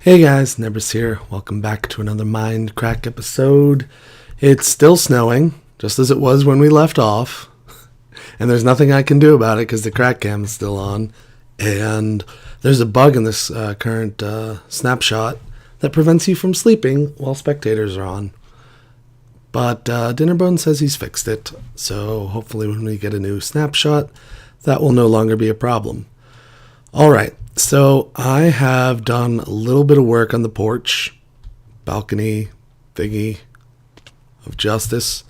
Hey guys, Nebris here. Welcome back to another Mindcrack episode. It's still snowing, just as it was when we left off. And there's nothing I can do about it because the crack cam is still on. And there's a bug in this current snapshot that prevents you from sleeping while spectators are on. But Dinnerbone says he's fixed it. So hopefully when we get a new snapshot, that will no longer be a problem. Alright. So I have done a little bit of work on the porch, balcony thingy of justice.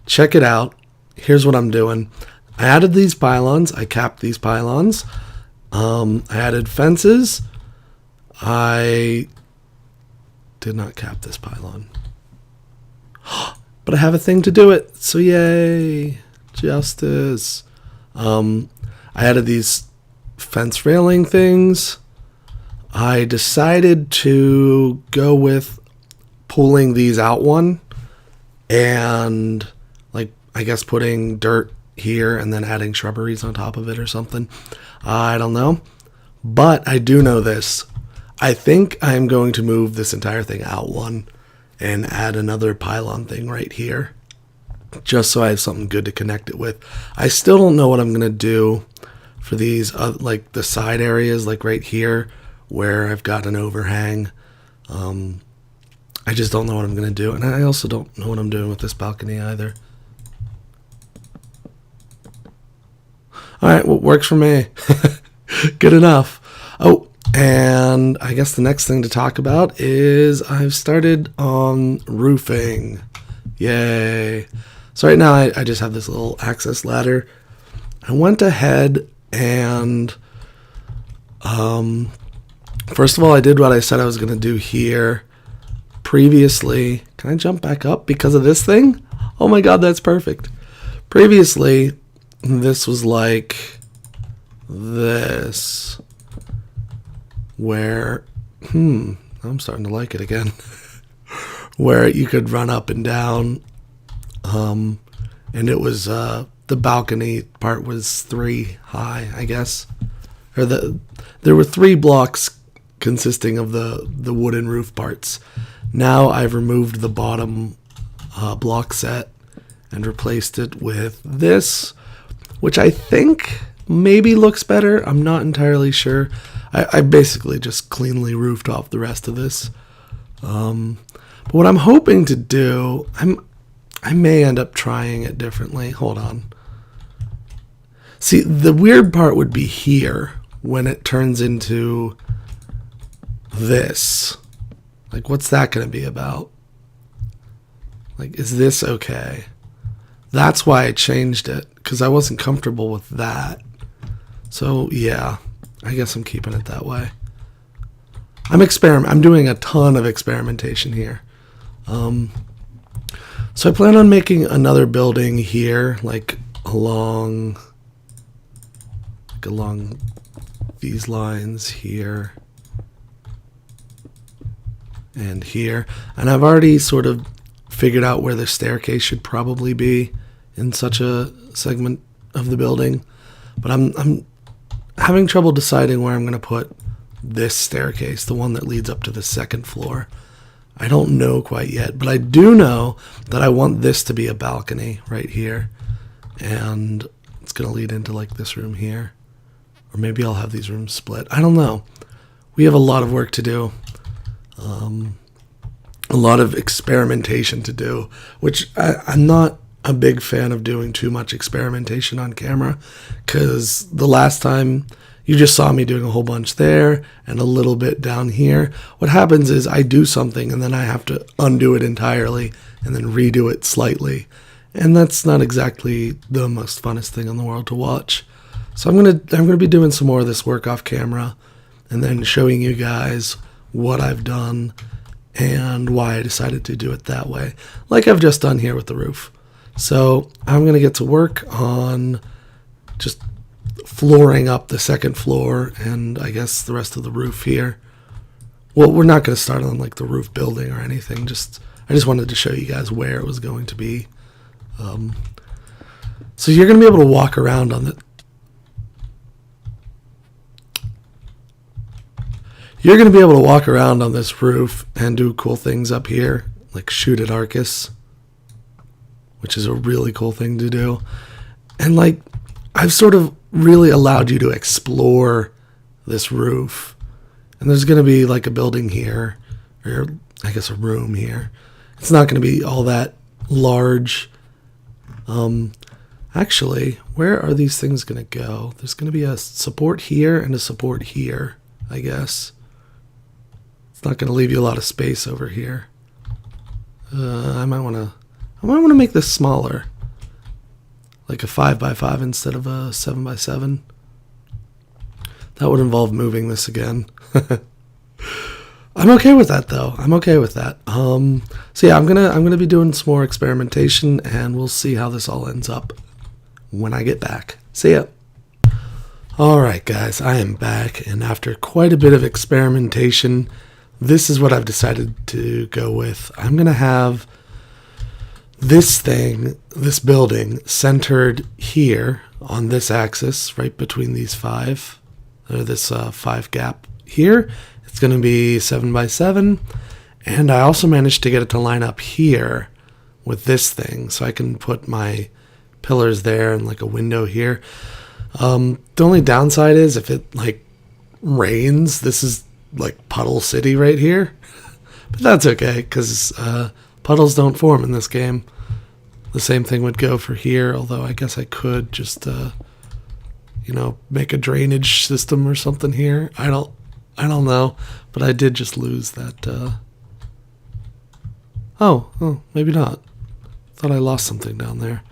Check it out. Here's what I'm doing. I added these pylons. I capped these pylons. I added fences. I did not cap this pylon. But I have a thing to do it. So yay. Justice. I added these fence railing things. I decided to go with pulling these out one and I guess putting dirt here and then adding shrubberies on top of it or something. I don't know. But I do know this. I think I'm going to move this entire thing out one and add another pylon thing right here, just so I have something good to connect it with. I still don't know what I'm going to do for these, the side areas, like right here, where I've got an overhang. I just don't know what I'm going to do. And I also don't know what I'm doing with this balcony either. Alright, well, works for me. Good enough. Oh, and I guess the next thing to talk about is I've started on roofing. Yay. So right now I just have this little access ladder. I went ahead and first of all, I did what I said I was going to do here previously. Can I jump back up because of this thing? Oh my god, that's perfect. Previously, this was like this, where I'm starting to like it again, where you could run up and down, and it was the balcony part was 3 high, I guess. Or there were 3 blocks consisting of the wooden roof parts. Now I've removed the bottom block set and replaced it with this, which I think maybe looks better. I'm not entirely sure. I basically just cleanly roofed off the rest of this. But what I'm hoping to do, I may end up trying it differently. Hold on. See, the weird part would be here when it turns into this. Like, what's that going to be about? Like, is this okay? That's why I changed it, because I wasn't comfortable with that. So, yeah, I guess I'm keeping it that way. I'm doing a ton of experimentation here. So I plan on making another building here, along these lines here and here. And I've already sort of figured out where the staircase should probably be in such a segment of the building. But I'm having trouble deciding where I'm going to put this staircase, the one that leads up to the second floor. I don't know quite yet, but I do know that I want this to be a balcony right here. And it's going to lead into this room here. Or maybe I'll have these rooms split. I don't know. We have a lot of work to do. A lot of experimentation to do, which I'm not a big fan of doing too much experimentation on camera, because the last time you just saw me doing a whole bunch there and a little bit down here. What happens is I do something and then I have to undo it entirely and then redo it slightly. And that's not exactly the most funnest thing in the world to watch. So I'm gonna be doing some more of this work off camera and then showing you guys what I've done and why I decided to do it that way, like I've just done here with the roof. So I'm gonna get to work on just flooring up the second floor and I guess the rest of the roof here. Well, we're not going to start on the roof building or anything. I just wanted to show you guys where it was going to be. So you're going to be able to walk around on the You're going to be able to walk around on this roof and do cool things up here, like shoot at Arcus, which is a really cool thing to do. And like, I've sort of really allowed you to explore this roof. And there's going to be like a building here, or I guess a room here. It's not going to be all that large. Actually, where are these things going to go? There's going to be a support here and a support here, I guess. It's not going to leave you a lot of space over here. I might want to make this smaller, like a 5x5 instead of a 7x7. That would involve moving this again. I'm okay with that though. I'm okay with that. So yeah, I'm gonna be doing some more experimentation, and we'll see how this all ends up when I get back. See ya. Alright guys, I am back, and after quite a bit of experimentation, this is what I've decided to go with. I'm going to have this building, centered here on this axis, right between these five, or this 5 gap here. It's going to be 7x7, and I also managed to get it to line up here with this thing, so I can put my pillars there and like a window here. The only downside is if it like rains, this is like Puddle City right here, but that's okay because puddles don't form in this game. The same thing would go for here, although I guess I could just make a drainage system or something here. I don't know, but I did just lose that. Oh, maybe not. Thought I lost something down there.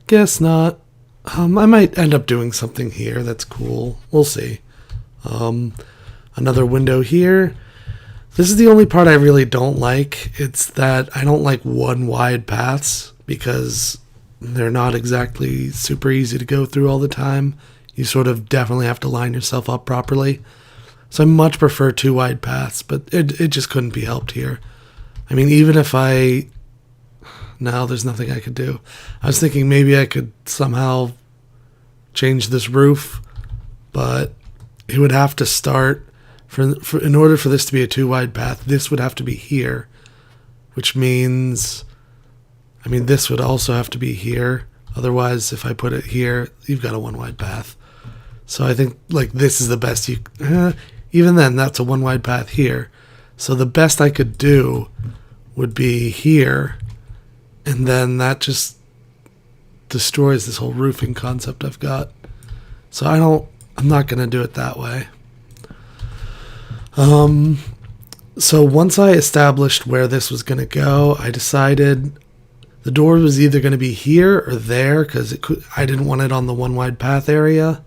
Guess not. I might end up doing something here that's cool. We'll see. Another window here. This is the only part I really don't like. It's that I don't like one wide paths because they're not exactly super easy to go through all the time. You sort of definitely have to line yourself up properly. So I much prefer 2 wide paths, but it just couldn't be helped here. I mean, even if no, there's nothing I could do. I was thinking maybe I could somehow change this roof, but it would have to start, in order for this to be a 2 wide path, this would have to be here, which means, this would also have to be here. Otherwise, if I put it here, you've got a 1 wide path. So I think like this is the best even then, that's a 1 wide path here. So the best I could do would be here, and then that just destroys this whole roofing concept I've got. So I'm not going to do it that way. So once I established where this was going to go, I decided the door was either going to be here or there, because I didn't want it on the 1 wide path area,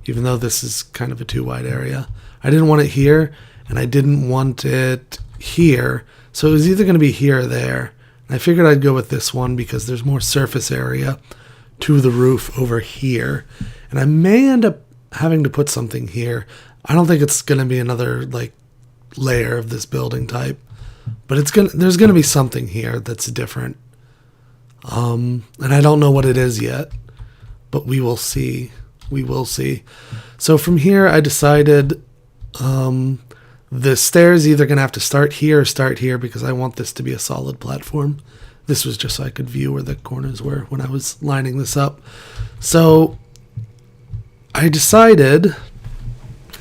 even though this is kind of a 2 wide area. I didn't want it here, and I didn't want it here. So it was either going to be here or there. And I figured I'd go with this one because there's more surface area to the roof over here. And I may end up having to put something here. I don't think it's going to be another like layer of this building type, but there's going to be something here that's different. And I don't know what it is yet, but we will see. We will see. So from here, I decided the stairs either going to have to start here or start here because I want this to be a solid platform. This was just so I could view where the corners were when I was lining this up. So I decided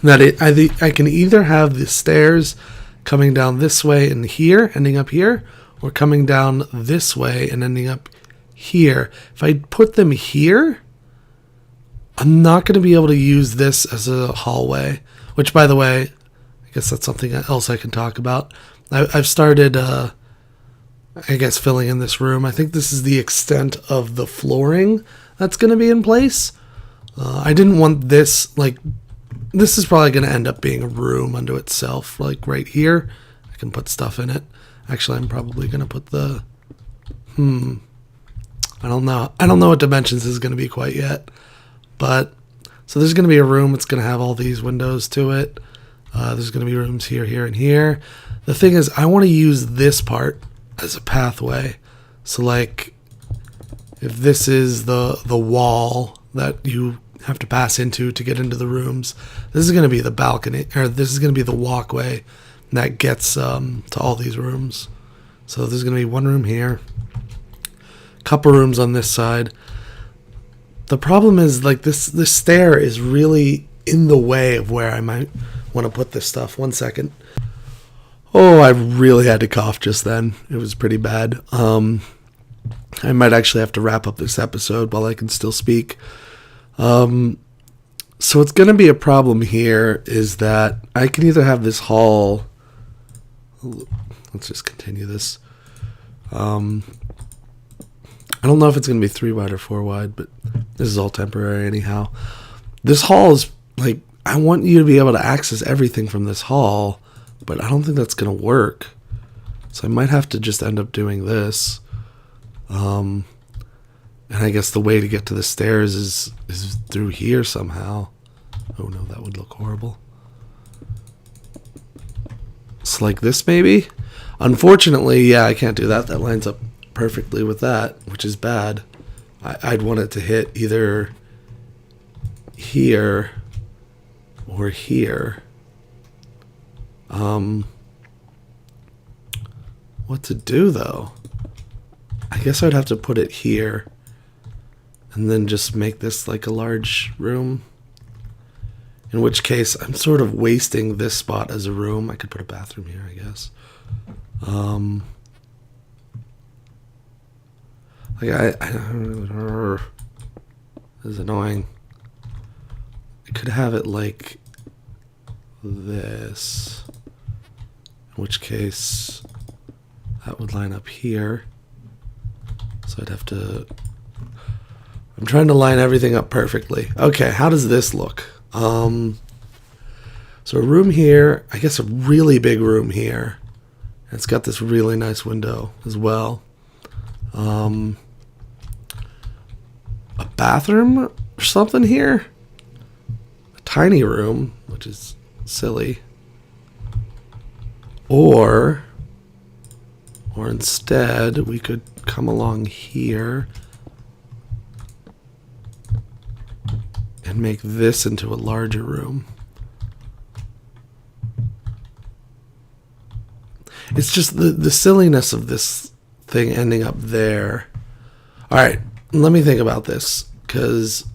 that I can either have the stairs coming down this way and here, ending up here, or coming down this way and ending up here. If I put them here, I'm not going to be able to use this as a hallway, which, by the way, I guess that's something else I can talk about. I've started, filling in this room. I think this is the extent of the flooring that's going to be in place. I didn't want this, this is probably going to end up being a room unto itself, like right here. I can put stuff in it. Actually, I'm probably going to put the, I don't know. I don't know what dimensions this is going to be quite yet. But, so there's going to be a room. It's going to have all these windows to it. There's going to be rooms here, here, and here. The thing is, I want to use this part as a pathway. So, if this is the wall that you have to pass into to get into the rooms. This is going to be the balcony, or this is going to be the walkway that gets to all these rooms. So there's going to be one room here, couple rooms on this side. The problem is, like, this stair is really in the way of where I might want to put this stuff. 1 second. Oh, I really had to cough just then. It was pretty bad. I might actually have to wrap up this episode while I can still speak. So what's going to be a problem here is that I can either have this hall. Let's just continue this. I don't know if it's going to be 3 wide or 4 wide, but this is all temporary anyhow. This hall is, like, I want you to be able to access everything from this hall, but I don't think that's going to work. So I might have to just end up doing this. And I guess the way to get to the stairs is through here somehow. Oh no, that would look horrible. It's like this maybe? Unfortunately, yeah, I can't do that. That lines up perfectly with that, which is bad. I'd want it to hit either here or here. What to do though? I guess I'd have to put it here and then just make this like a large room. In which case, I'm sort of wasting this spot as a room. I could put a bathroom here, I guess. Like this is annoying. I could have it like this, in which case that would line up here. So I'd have to, I'm trying to line everything up perfectly. Okay, how does this look? So a room here, I guess a really big room here. It's got this really nice window as well. A bathroom or something here. A tiny room, which is silly. Or instead, we could come along here and make this into a larger room. It's just the silliness of this thing ending up there. All right, let me think about this, because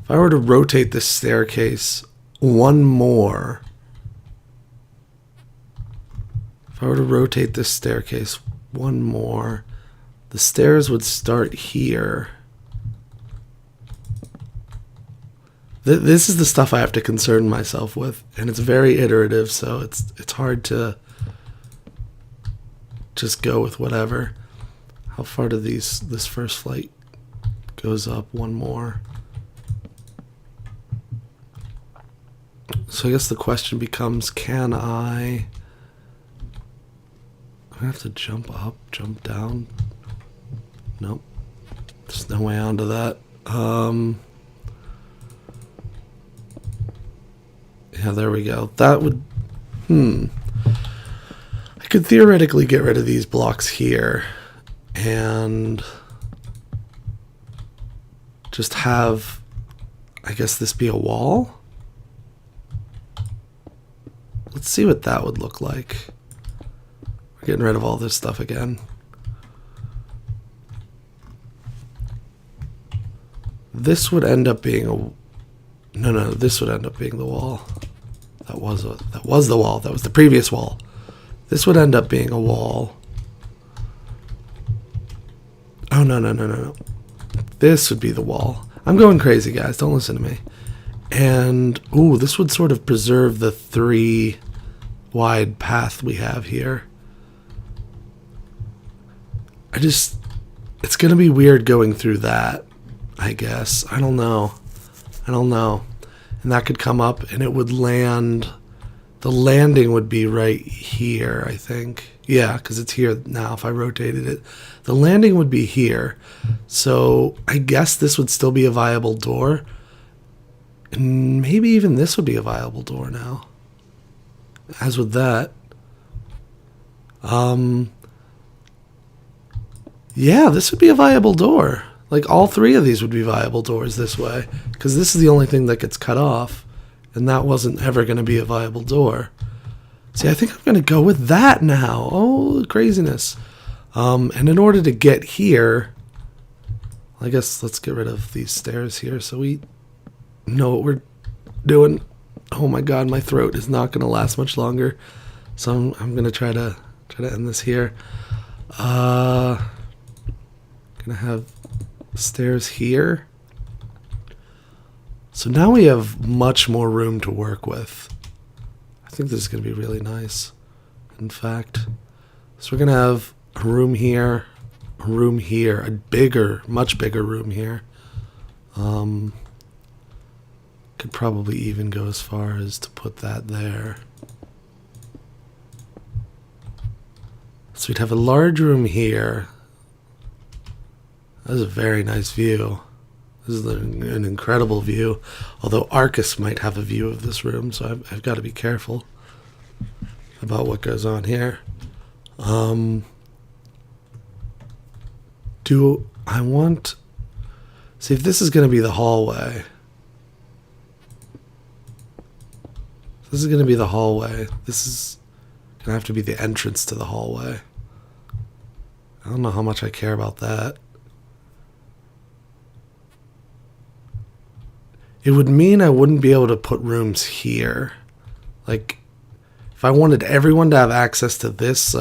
if I were to rotate this staircase one more, the stairs would start here. This is the stuff I have to concern myself with, and it's very iterative, so it's hard to just go with whatever. How far do this first flight goes up? One more. So I guess the question becomes, can I have to jump up, jump down? Nope. There's no way onto that. Yeah, there we go. That would, I could theoretically get rid of these blocks here and just have, I guess, this be a wall. Let's see what that would look like. We're getting rid of all this stuff again. This would end up being a, no, this would end up being the wall. That was the wall. That was the previous wall. This would end up being a wall. Oh, no. This would be the wall. I'm going crazy, guys. Don't listen to me. And, ooh, this would sort of preserve the 3 wide path we have here. It's going to be weird going through that, I guess. I don't know. And that could come up and it would land. The landing would be right here, I think. Yeah, because it's here now if I rotated it. The landing would be here. So I guess this would still be a viable door. And maybe even this would be a viable door now. As with that. Yeah, this would be a viable door. Like, all three of these would be viable doors this way, because this is the only thing that gets cut off, and that wasn't ever going to be a viable door. See, I think I'm going to go with that now. Oh, craziness. And in order to get here, I guess let's get rid of these stairs here so we know what we're doing. Oh my god, my throat is not going to last much longer. So I'm going to try to end this here. Going to have stairs here. So now we have much more room to work with. I think this is going to be really nice, in fact. So we're going to have a room here, a room here, a bigger, much bigger room here. Could probably even go as far as to put that there. So we'd have a large room here. That's a very nice view. This is an incredible view. Although Arcus might have a view of this room, so I've got to be careful about what goes on here. Do I want... See, if this is going to be the hallway... This is going to be the hallway. This is going to have to be the entrance to the hallway. I don't know how much I care about that. It would mean I wouldn't be able to put rooms here. Like, if I wanted everyone to have access to this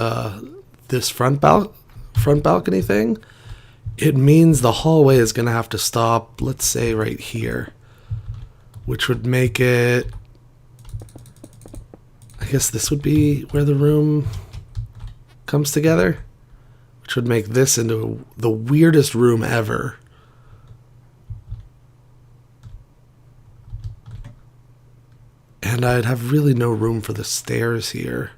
this front balcony thing, it means the hallway is going to have to stop, let's say, right here. Which would make it... I guess this would be where the room comes together. Which would make this into the weirdest room ever. And I'd have really no room for the stairs here.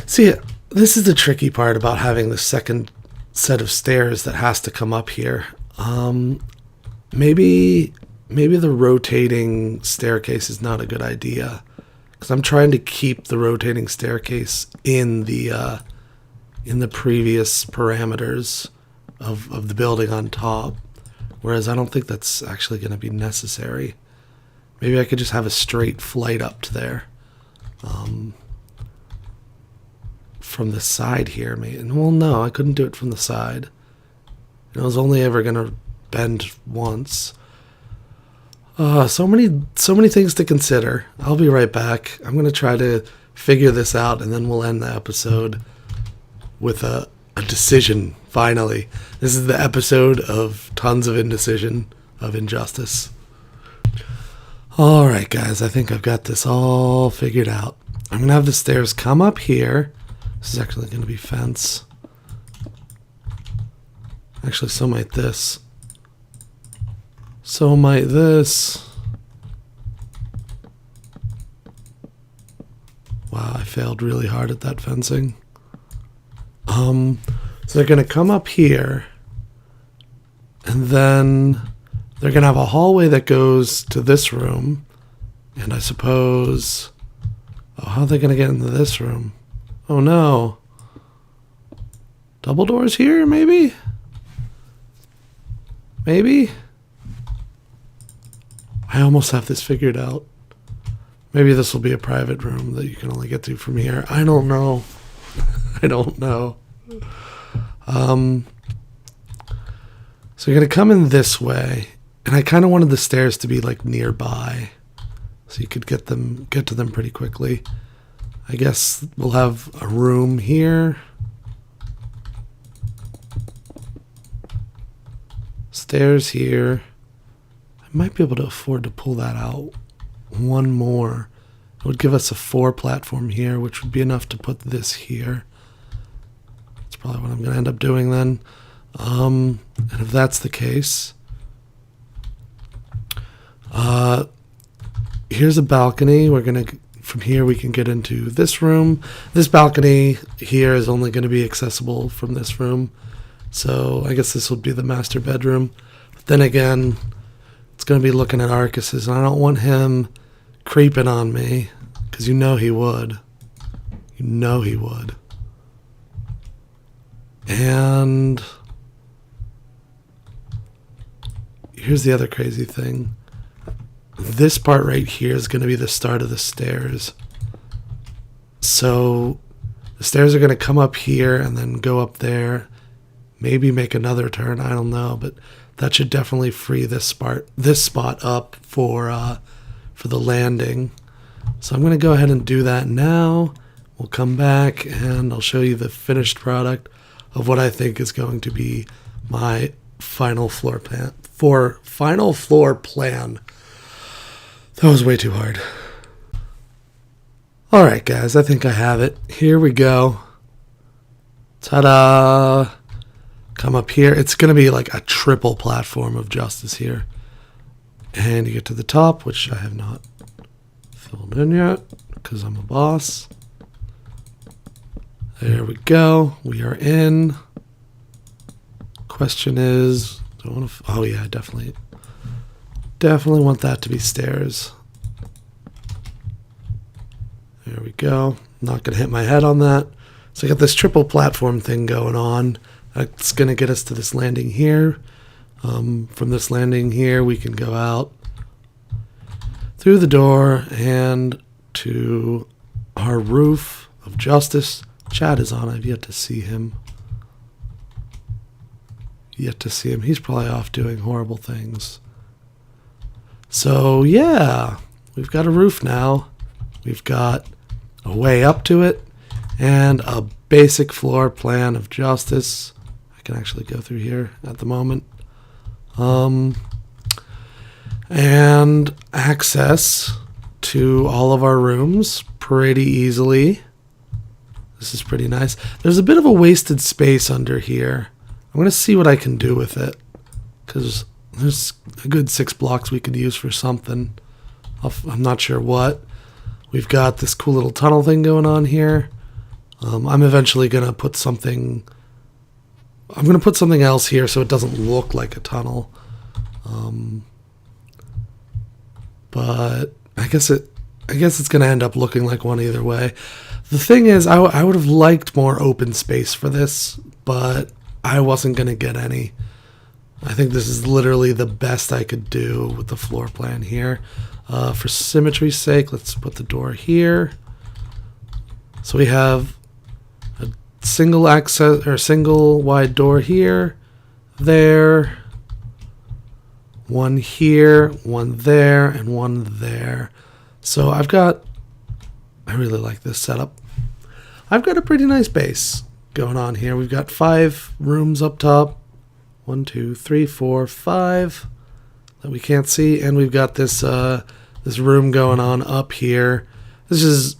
See, this is the tricky part about having the second set of stairs that has to come up here. Maybe the rotating staircase is not a good idea. Because I'm trying to keep the rotating staircase in the previous parameters of the building on top. Whereas I don't think that's actually going to be necessary. Maybe I could just have a straight flight up to there. From the side here, maybe. Well, no, I couldn't do it from the side. I was only ever going to bend once. So many things to consider. I'll be right back. I'm going to try to figure this out, and then we'll end the episode with a decision, finally. This is the episode of tons of indecision, of injustice. Alright guys, I think I've got this all figured out. I'm going to have the stairs come up here. This is actually going to be fence. Actually, so might this. So might this. Wow, I failed really hard at that fencing. So they're going to come up here. And then... they're going to have a hallway that goes to this room. And I suppose... oh, how are they going to get into this room? Oh, no. Double doors here, maybe? Maybe? I almost have this figured out. Maybe this will be a private room that you can only get to from here. I don't know. I don't know. So you're going to come in this way. And I kind of wanted the stairs to be like nearby, so you could get to them pretty quickly. I guess we'll have a room here. Stairs here. I might be able to afford to pull that out. One more. It would give us a 4 platform here, which would be enough to put this here. That's probably what I'm going to end up doing then. And if that's the case... here's a balcony. We're going to, from here we can get into this room. This balcony here is only going to be accessible from this room. So I guess this will be the master bedroom. But then again, it's going to be looking at Arcus's, and I don't want him creeping on me, because you know he would. You know he would. And here's the other crazy thing. This part right here is going to be the start of the stairs. So the stairs are going to come up here and then go up there. Maybe make another turn. I don't know, but that should definitely free this spot up for the landing. So I'm going to go ahead and do that now. We'll come back and I'll show you the finished product of what I think is going to be my final floor plan. That was way too hard. All right, guys, I think I have it. Here we go. Ta-da! Come up here. It's going to be like a triple platform of justice here. And you get to the top, which I have not filled in yet because I'm a boss. There we go. We are in. Question is, do I want to? Oh yeah, definitely want that to be stairs. There we go. Not gonna hit my head on that. So I got this triple platform thing going on. That's gonna get us to this landing here. From this landing here, we can go out through the door and to our roof of justice. Chad is on. I've yet to see him. He's probably off doing horrible things. So yeah, we've got a roof now. We've got a way up to it and a basic floor plan of justice. I can actually go through here at the moment. And access to all of our rooms pretty easily. This is pretty nice. There's a bit of a wasted space under here. I'm going to see what I can do with it, because there's a good 6 blocks we could use for something. I'm not sure what. We've got this cool little tunnel thing going on here. I'm eventually going to put something... I'm going to put something else here so it doesn't look like a tunnel. But I guess it's going to end up looking like one either way. The thing is, I would have liked more open space for this, but I wasn't going to get any. I think this is literally the best I could do with the floor plan here. For symmetry's sake, let's put the door here. So we have a single access or single wide door here, there, one here, one there, and one there. So I really like this setup. I've got a pretty nice base going on here. We've got 5 rooms up top. 1, 2, 3, 4, 5 that we can't see, and we've got this this room going on up here. This is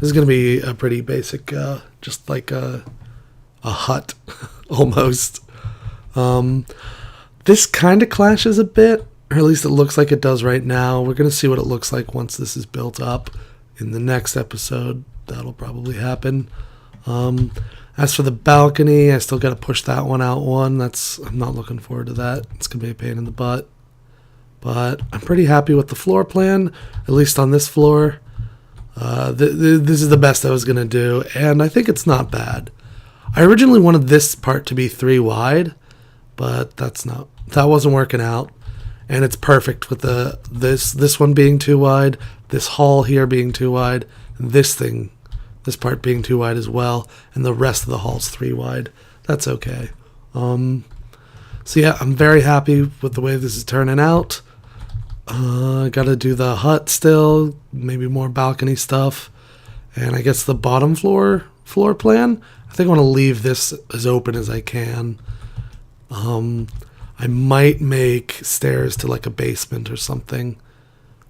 going to be a pretty basic, just like a hut almost. This kind of clashes a bit, or at least it looks like it does right now. We're going to see what it looks like once this is built up in the next episode. That'll probably happen. As for the balcony, I still got to push that one out one. I'm not looking forward to that. It's going to be a pain in the butt. But I'm pretty happy with the floor plan, at least on this floor. This is the best I was going to do, and I think it's not bad. I originally wanted this part to be 3 wide, but that wasn't working out. And it's perfect with this one being 2 wide, this hall here being 2 wide, and this part being 2 wide as well, and the rest of the hall's 3 wide. That's okay. So yeah, I'm very happy with the way this is turning out. Got to do the hut still, maybe more balcony stuff, and I guess the bottom floor plan. I think I want to leave this as open as I can. I might make stairs to like a basement or something,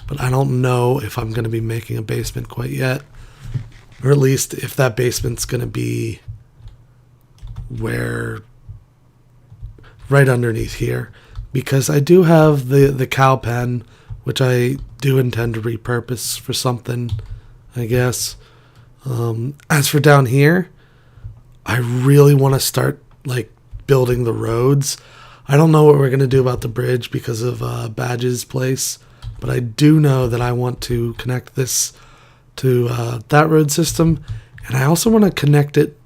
but I don't know if I'm going to be making a basement quite yet. Or at least if that basement's going to be right underneath here. Because I do have the cow pen, which I do intend to repurpose for something, I guess. As for down here, I really want to start like building the roads. I don't know what we're going to do about the bridge because of Badge's place, but I do know that I want to connect this to that road system, and I also want to connect it,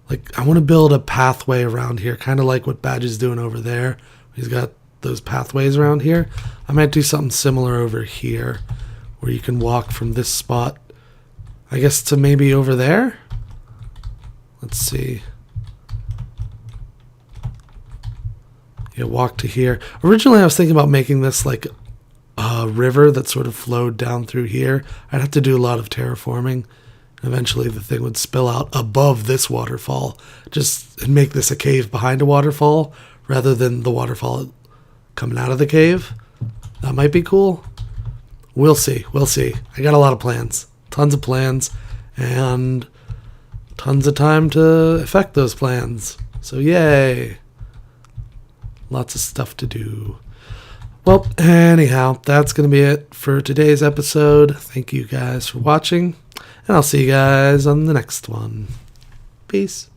like I want to build a pathway around here, kind of like what Badge is doing over there. He's got those pathways around here. I might do something similar over here, where you can walk from this spot, I guess, to maybe over there. Let's see. Yeah, walk to here. Originally, I was thinking about making this like a river that sort of flowed down through here. I'd have to do a lot of terraforming. Eventually, the thing would spill out above this waterfall, just make this a cave behind a waterfall, rather than the waterfall coming out of the cave. That might be cool. We'll see. We'll see. I got a lot of plans. Tons of plans. And tons of time to effect those plans. So yay. Lots of stuff to do. Well, anyhow, that's going to be it for today's episode. Thank you guys for watching. And I'll see you guys on the next one. Peace.